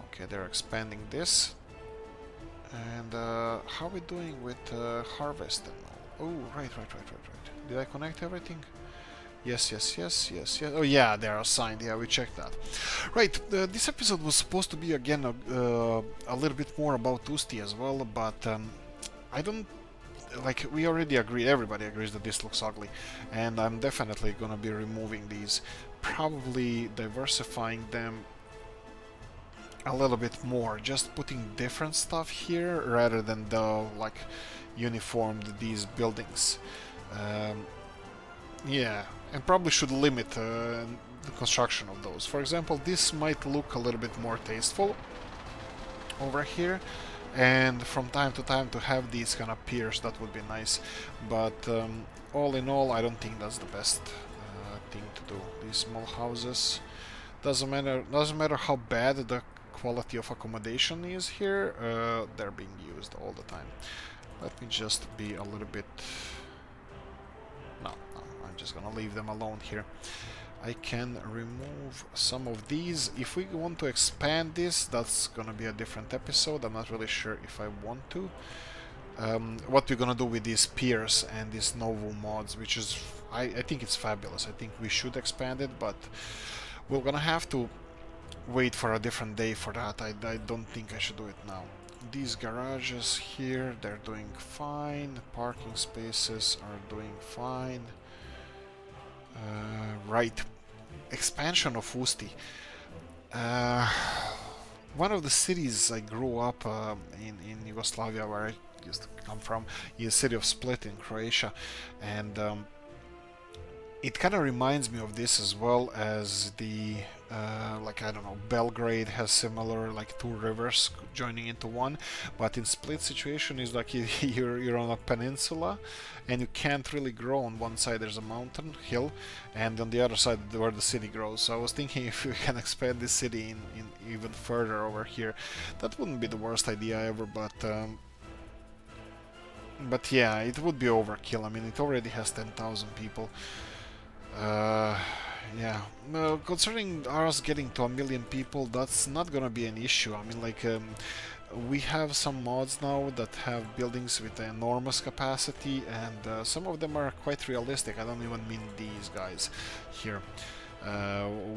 Okay, they're expanding this. And how are we doing with harvest and all? Oh, right. Did I connect everything? Yes. Oh yeah, they are assigned. Yeah, we checked that. Right, this episode was supposed to be again a little bit more about Usti as well, but I don't like. We already agreed. Everybody agrees that this looks ugly, and I'm definitely gonna be removing these, probably diversifying them a little bit more, just putting different stuff here rather than the like uniformed these buildings. Yeah, and probably should limit the construction of those. For example, this might look a little bit more tasteful over here, and from time to time to have these kind of piers, that would be nice. But all in all, I don't think that's the best thing to do. These small houses, doesn't matter how bad the quality of accommodation is here, they're being used all the time. Let me just be a little bit. No, I'm just gonna leave them alone here. I can remove some of these. If we want to expand this, that's gonna be a different episode. I'm not really sure if I want to. What we're gonna do with these piers and these Novo mods, which is, I think it's fabulous. I think we should expand it, but we're gonna have to wait for a different day for that. I don't think I should do it now. These garages here, they're doing fine. Parking spaces are doing fine. Right. Expansion of Usti. One of the cities I grew up in Yugoslavia, where I used to come from, is the city of Split in Croatia, and it kind of reminds me of this as well as the like, I don't know, Belgrade has similar, like, two rivers joining into one, but in Split situation is like you're on a peninsula and you can't really grow. On one side there's a mountain hill, and on the other side where the city grows. So I was thinking if we can expand this city in even further over here, that wouldn't be the worst idea ever, but yeah, it would be overkill. I mean, it already has 10,000 people. Yeah, concerning us getting to 1,000,000 people, that's not gonna be an issue. I mean, like, we have some mods now that have buildings with enormous capacity, and some of them are quite realistic. I don't even mean these guys here.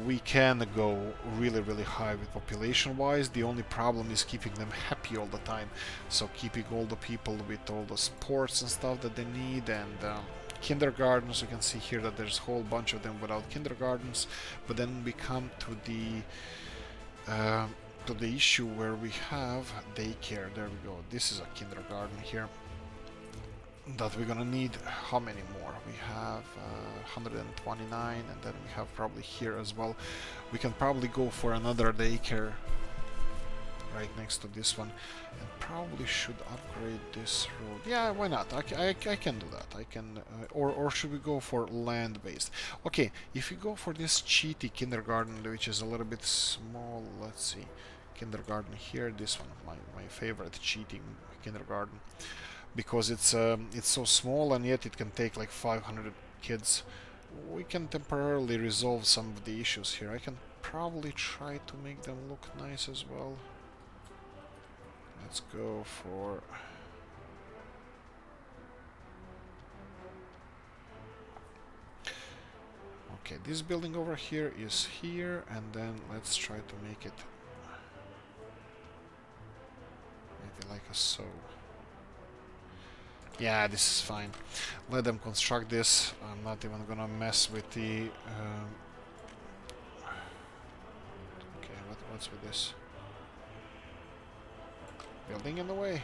We can go really high with population wise. The only problem is keeping them happy all the time, so keeping all the people with all the sports and stuff that they need, and kindergartens. You can see here that there's a whole bunch of them without kindergartens, but then we come to the issue where we have daycare. There we go. This is a kindergarten here that we're gonna need. How many more? We have 129, and then we have probably here as well. We can probably go for another daycare right next to this one, and probably should upgrade this road. Yeah, why not? I can do that. I can, or should we go for land-based? Okay, if you go for this cheaty kindergarten, which is a little bit small, let's see, kindergarten here, this one, my favorite cheating kindergarten, because it's so small and yet it can take like 500 kids. We can temporarily resolve some of the issues here. I can probably try to make them look nice as well. Let's go for... Okay, this building over here is here, and then let's try to make it maybe like a so. Yeah, this is fine. Let them construct this. I'm not even gonna mess with the... Okay, what's with this? Building in the way.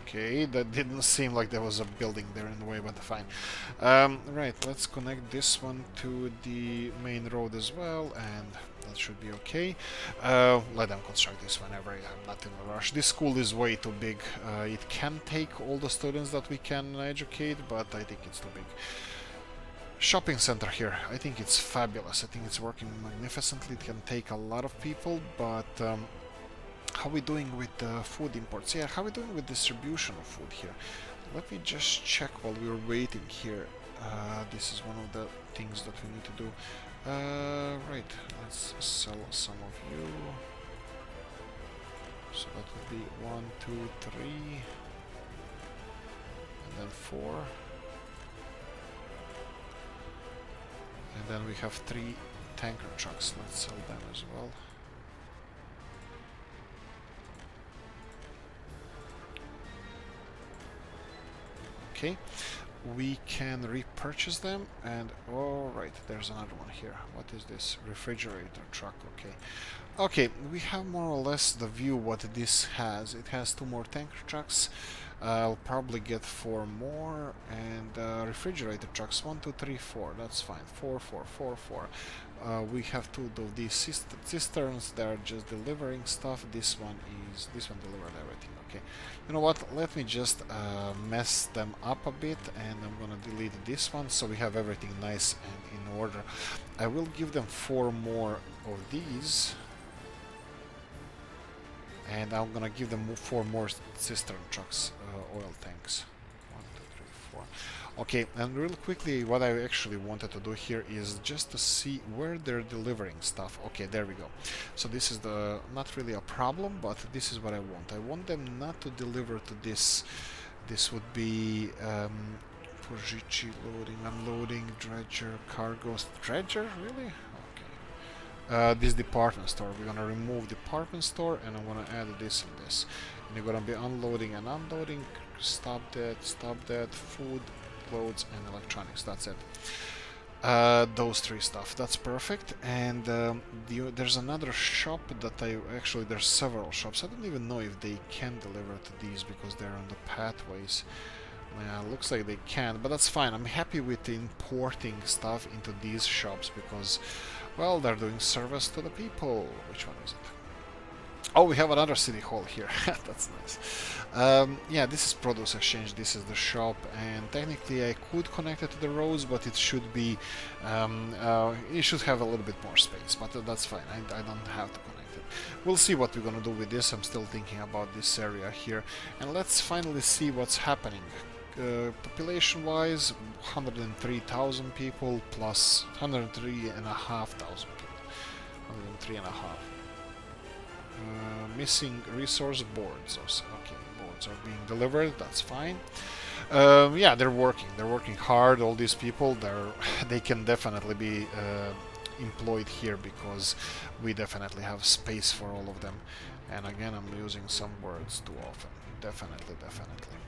Okay, that didn't seem like there was a building there in the way, but fine. Right, let's connect this one to the main road as well, and that should be okay. Let them construct this whenever. I'm not in a rush. This school is way too big. It can take all the students that we can educate, but I think it's too big. Shopping center here. I think it's fabulous. I think it's working magnificently. It can take a lot of people, but how are we doing with food imports? Yeah, how are we doing with distribution of food here? Let me just check while we're waiting here. This is one of the things that we need to do. Right, let's sell some of you. So that would be 1, 2, 3, and then 4. And then we have 3 tanker trucks. Let's sell them as well. Okay, we can repurchase them, and all right, there's another one here. What is this? Refrigerator truck. Okay, okay, we have more or less the view what this has. It has 2 more tanker trucks. I'll probably get 4 more, and refrigerator trucks 1, 2, 3, 4. That's fine. 4, 4, 4, 4. We have 2 of these cisterns. They're just delivering stuff. This one delivered everything. Okay, you know what? Let me just mess them up a bit, and I'm gonna delete this one so we have everything nice and in order. I will give them 4 more of these. And I'm gonna give them 4 more cistern trucks, oil tanks. 1, 2, 3, 4. Okay, and real quickly, what I actually wanted to do here is just to see where they're delivering stuff. Okay, there we go. So this is not really a problem, but this is what I want. I want them not to deliver to this. This would be Fujichi loading, unloading, dredger, cargo. Dredger, really? This department store. We're gonna remove department store, and I'm gonna add this and this. And you're gonna be unloading and unloading. Stop that. Food, clothes, and electronics. That's it. Those 3 stuff. That's perfect. And there's another shop that there's several shops. I don't even know if they can deliver to these because they're on the pathways. Yeah, looks like they can, but that's fine. I'm happy with importing stuff into these shops because, well, they're doing service to the people. Which one is it? Oh, we have another city hall here. That's nice. Yeah, this is produce exchange. This is the shop, and technically I could connect it to the roads, but it should be, it should have a little bit more space. But that's fine. I don't have to connect it. We'll see what we're gonna do with this. I'm still thinking about this area here, and let's finally see what's happening. Population-wise, 103,000 people plus 103,500 people. 103.5. Missing resource boards. Okay, boards are being delivered. That's fine. Yeah, they're working. They're working hard. All these people, they can definitely be employed here because we definitely have space for all of them. And again, I'm using some words too often. Definitely, definitely.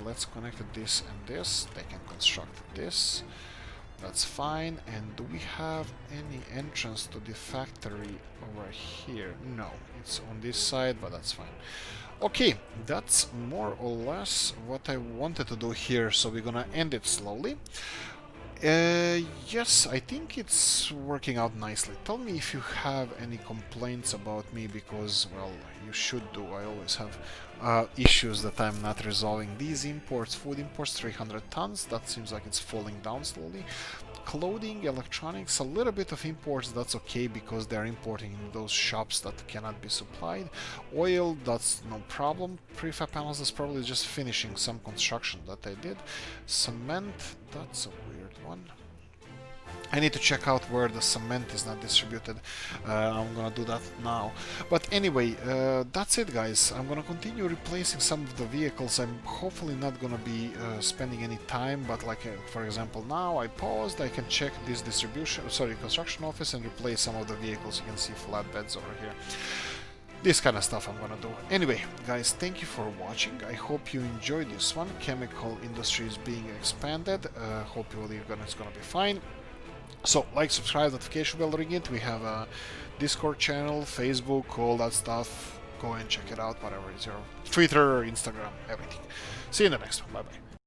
Let's connect this and this. They can construct this. That's fine. And do we have any entrance to the factory over here? No, it's on this side, but that's fine. Okay, that's more or less what I wanted to do here, so we're gonna end it slowly. Yes, I think it's working out nicely. Tell me if you have any complaints about me, because, well, you should do. I always have issues that I'm not resolving. These imports, food imports, 300 tons, that seems like it's falling down slowly. Clothing, electronics, a little bit of imports, that's okay because they're importing in those shops that cannot be supplied. Oil, that's no problem. Prefab panels, that's probably just finishing some construction that I did. Cement, that's a weird one. I need to check out where the cement is not distributed. I'm gonna do that now. But anyway, that's it, guys. I'm gonna continue replacing some of the vehicles. I'm hopefully not gonna be spending any time, but like, for example, now I paused. I can check this construction office and replace some of the vehicles. You can see flatbeds over here. This kind of stuff I'm gonna do. Anyway, guys, thank you for watching. I hope you enjoyed this one. Chemical industry is being expanded. Hope it's gonna be fine. So, like, subscribe, notification bell, ring it. We have a Discord channel, Facebook, all that stuff. Go and check it out, whatever is your Twitter, Instagram, everything. See you in the next one. Bye bye.